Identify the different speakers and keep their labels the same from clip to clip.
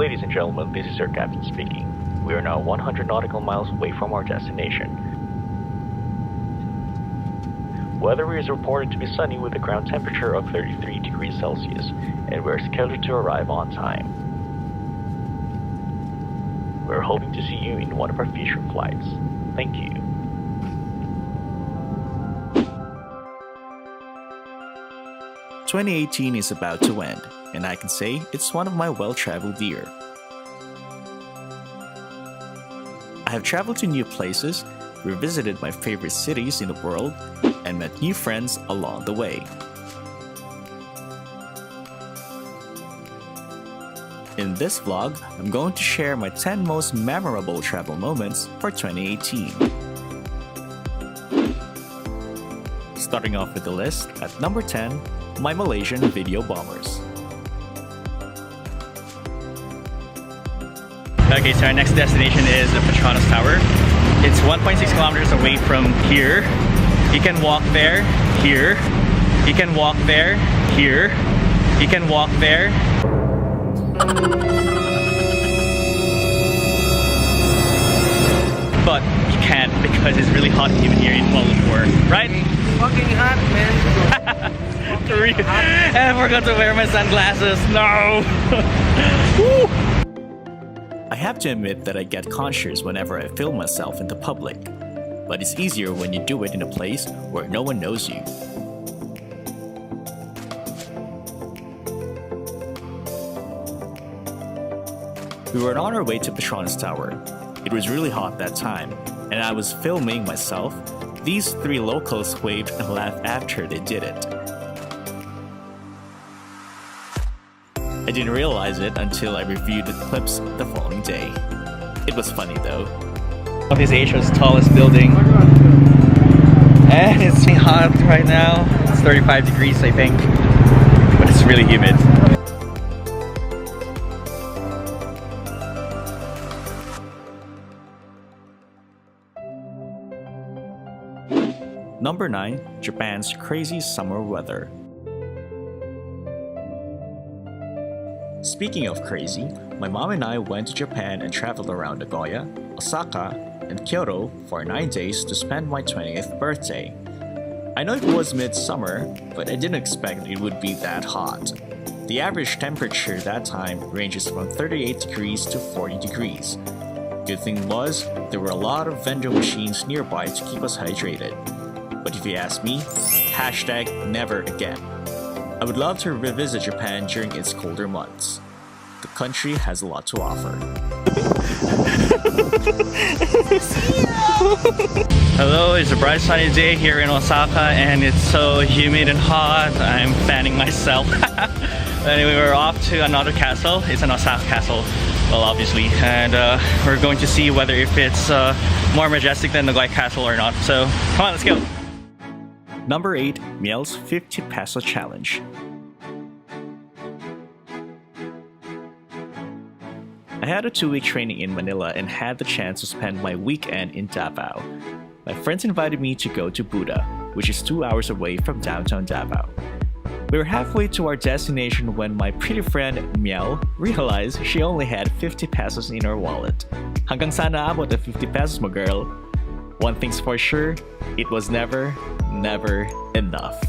Speaker 1: Ladies and gentlemen, this is your captain speaking. We are now 100 nautical miles away from our destination. Weather is reported to be sunny with a ground temperature of 33 degrees Celsius, and we are scheduled to arrive on time. We are hoping to see you in one of our future flights. Thank you.
Speaker 2: "2018 is about to end, and I can say it's one of my well-traveled year. I have traveled to new places, revisited my favorite cities in the world, and met new friends along the way. In this vlog, I'm going to share my 10 most memorable travel moments for 2018. Starting off with the list, at number 10, my Malaysian video bombers.
Speaker 3: Okay, so our next destination is the Petronas Tower. It's 1.6 kilometers away from here. You can walk there, here. You can walk there, here. You can walk there. But you can't because it's really hot and humid here in Kuala Lumpur, right?
Speaker 4: Fucking hot, man.
Speaker 3: And I forgot to wear my sunglasses. No! Woo!
Speaker 2: I have to admit that I get conscious whenever I film myself in the public, but it's easier when you do it in a place where no one knows you. We were on our way to Petronas Tower. It was really hot that time, and I was filming myself. These three locals waved and laughed after they did it. I didn't realize it until I reviewed the clips the following day. It was funny though.
Speaker 3: This is Asia's tallest building. And it's hot right now. It's 35 degrees, I think. But it's really humid.
Speaker 2: Number 9, Japan's crazy summer weather. Speaking of crazy, my mom and I went to Japan and traveled around Nagoya, Osaka, and Kyoto for 9 days to spend my 20th birthday. I know it was midsummer, but I didn't expect it would be that hot. The average temperature that time ranges from 38 degrees to 40 degrees. Good thing was, there were a lot of vending machines nearby to keep us hydrated. But if you ask me, hashtag never again. I would love to revisit Japan during its colder months. The country has a lot to offer.
Speaker 3: Hello, it's a bright sunny day here in Osaka and it's so humid and hot. I'm fanning myself. Anyway, we're off to another castle. It's an Osaka castle, well obviously. And we're going to see whether if it's more majestic than the Nagoya castle or not. So come on, let's go.
Speaker 2: Number 8, Miel's 50 peso challenge. I had a 2-week training in Manila and had the chance to spend my weekend in Davao. My friends invited me to go to Buda, which is 2 hours away from downtown Davao. We were halfway to our destination when my pretty friend Miel realized she only had 50 pesos in her wallet. Hanggang saan naabot ang 50 pesos mo, girl? One thing's for sure, it was never enough.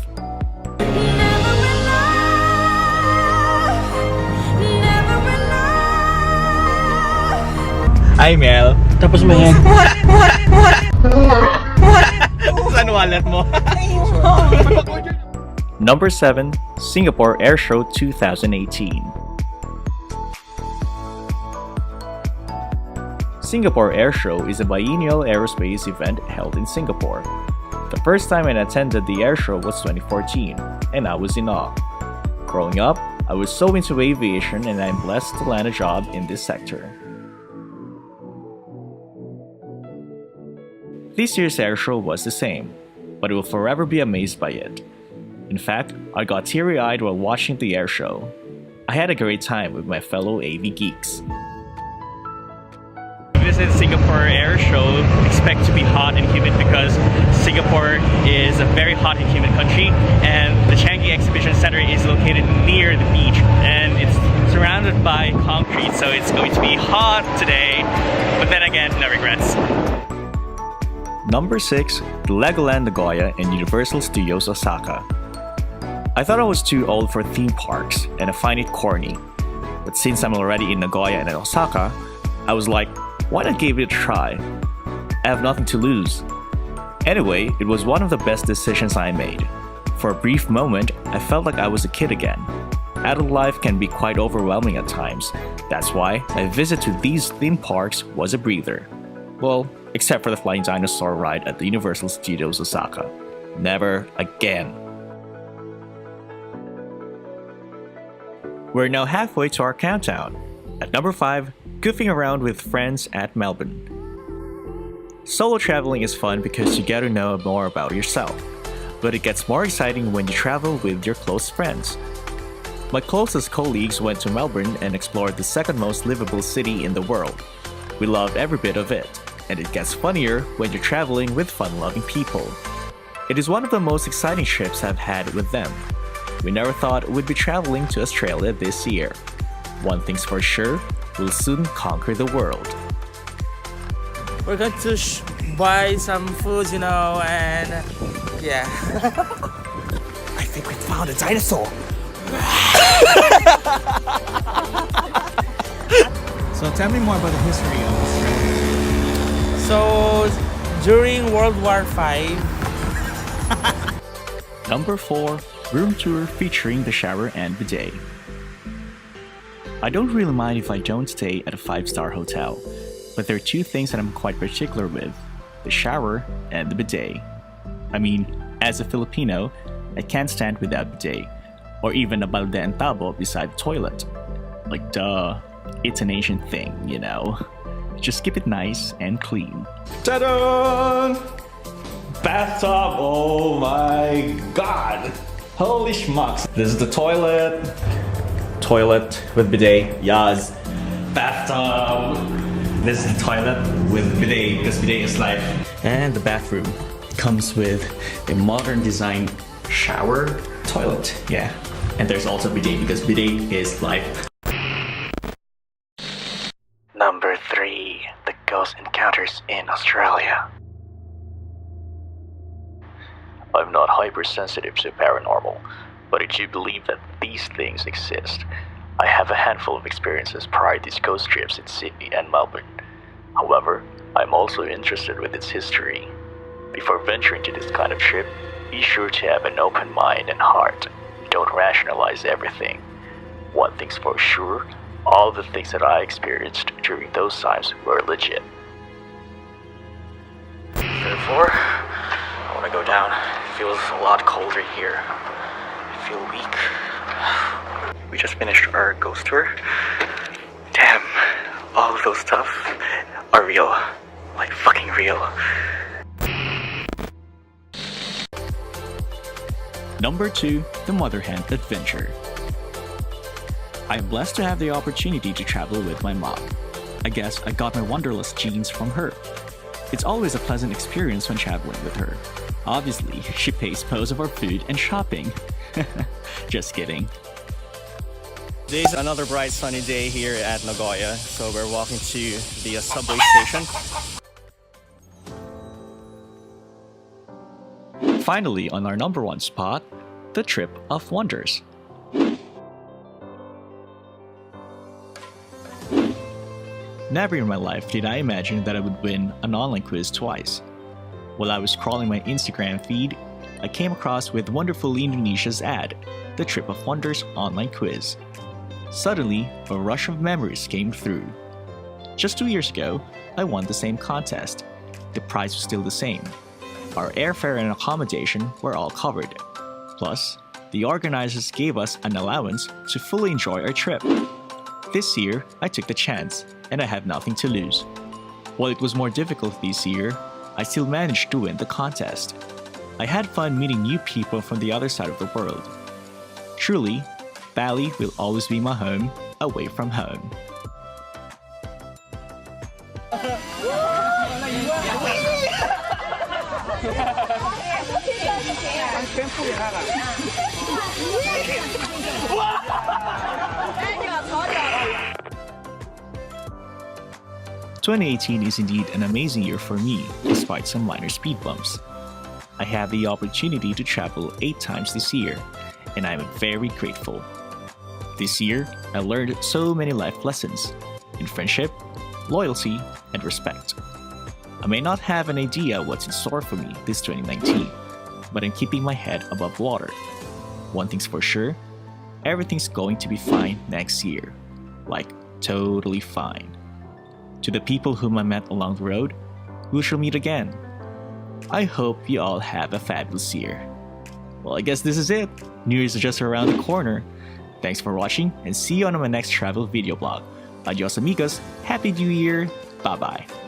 Speaker 3: Hi, Mel.
Speaker 4: Tapos mo yan.
Speaker 3: Saan wallet mo?
Speaker 2: Number 7, Singapore Airshow 2018. Singapore Airshow is a biennial aerospace event held in Singapore. The first time I attended the airshow was 2014, and I was in awe. Growing up, I was so into aviation and I'm blessed to land a job in this sector. This year's airshow was the same, but I will forever be amazed by it. In fact, I got teary-eyed while watching the airshow. I had a great time with my fellow AV geeks.
Speaker 3: Visit Singapore Airshow, expect to be hot and humid because Singapore is a very hot and humid country, and the Changi Exhibition Center is located near the beach, and it's surrounded by concrete, so it's going to be hot today. But then again, no regrets.
Speaker 2: Number 6, the Legoland Nagoya in Universal Studios Osaka. I thought I was too old for theme parks and I find it corny. But since I'm already in Nagoya and in Osaka, I was like, why not give it a try? I have nothing to lose. Anyway, it was one of the best decisions I made. For a brief moment, I felt like I was a kid again. Adult life can be quite overwhelming at times. That's why my visit to these theme parks was a breather. Well, except for the flying dinosaur ride at the Universal Studios Osaka. Never again. We're now halfway to our countdown. At number 5, goofing around with friends at Melbourne. Solo traveling is fun because you get to know more about yourself, but it gets more exciting when you travel with your close friends. My closest colleagues went to Melbourne and explored the second most livable city in the world. We loved every bit of it, and it gets funnier when you're traveling with fun-loving people. It is one of the most exciting trips I've had with them. We never thought we'd be traveling to Australia this year. One thing's for sure, we'll soon conquer the world.
Speaker 4: We're going to buy some food, you know, and yeah.
Speaker 2: I think we found a dinosaur! So tell me more about the history of Australia.
Speaker 4: So, during World War V.
Speaker 2: Number 4, room tour featuring the shower and bidet. I don't really mind if I don't stay at a 5-star hotel, but there are two things that I'm quite particular with: the shower and the bidet. I mean, as a Filipino, I can't stand without bidet, or even a balde and tabo beside the toilet. Like duh, it's an Asian thing, you know. Just keep it nice and clean. Ta-da! Bathtub, oh my god! Holy schmucks! This is the toilet. Toilet with bidet, yas. Bathtub. This is the toilet with bidet because bidet is life. And the bathroom comes with a modern design shower, toilet, yeah. And there's also bidet because bidet is life. Number 3, the ghost encounters in Australia.
Speaker 1: I'm not hypersensitive to paranormal, but I do believe that these things exist. I have a handful of experiences prior to these ghost trips in Sydney and Melbourne. However, I'm also interested with its history. Before venturing to this kind of trip, be sure to have an open mind and heart. Don't rationalize everything. One thing's for sure, all the things that I experienced during those times were legit.
Speaker 2: Therefore, I want to go down. It feels a lot colder here. I feel weak. We just finished our ghost tour. Damn, all of those stuff are real. Like fucking real. Number 2, the Mother Hen Adventure. I'm blessed to have the opportunity to travel with my mom. I guess I got my wanderlust genes from her. It's always a pleasant experience when traveling with her. Obviously, she pays most of our food and shopping. Just kidding.
Speaker 3: Today's another bright sunny day here at Nagoya, so we're walking to the subway station.
Speaker 2: Finally, on our number 1 spot, the Trip of Wonders. Never in my life did I imagine that I would win an online quiz twice. While I was scrolling my Instagram feed, I came across with Wonderful Indonesia's ad, the Trip of Wonders online quiz. Suddenly, a rush of memories came through. Just 2 years ago, I won the same contest. The prize was still the same. Our airfare and accommodation were all covered. Plus, the organizers gave us an allowance to fully enjoy our trip. This year, I took the chance, and I have nothing to lose. While it was more difficult this year, I still managed to win the contest. I had fun meeting new people from the other side of the world. Truly, Bali will always be my home, away from home. 2018 is indeed an amazing year for me, despite some minor speed bumps. I had the opportunity to travel 8 times this year, and I'm very grateful. This year, I learned so many life lessons in friendship, loyalty, and respect. I may not have an idea what's in store for me this 2019, but I'm keeping my head above water. One thing's for sure, everything's going to be fine next year. Like, totally fine. To the people whom I met along the road, we shall meet again. I hope you all have a fabulous year. Well, I guess this is it. New Year's is just around the corner. Thanks for watching and see you on my next travel video blog. Adios amigos, Happy New Year, bye bye.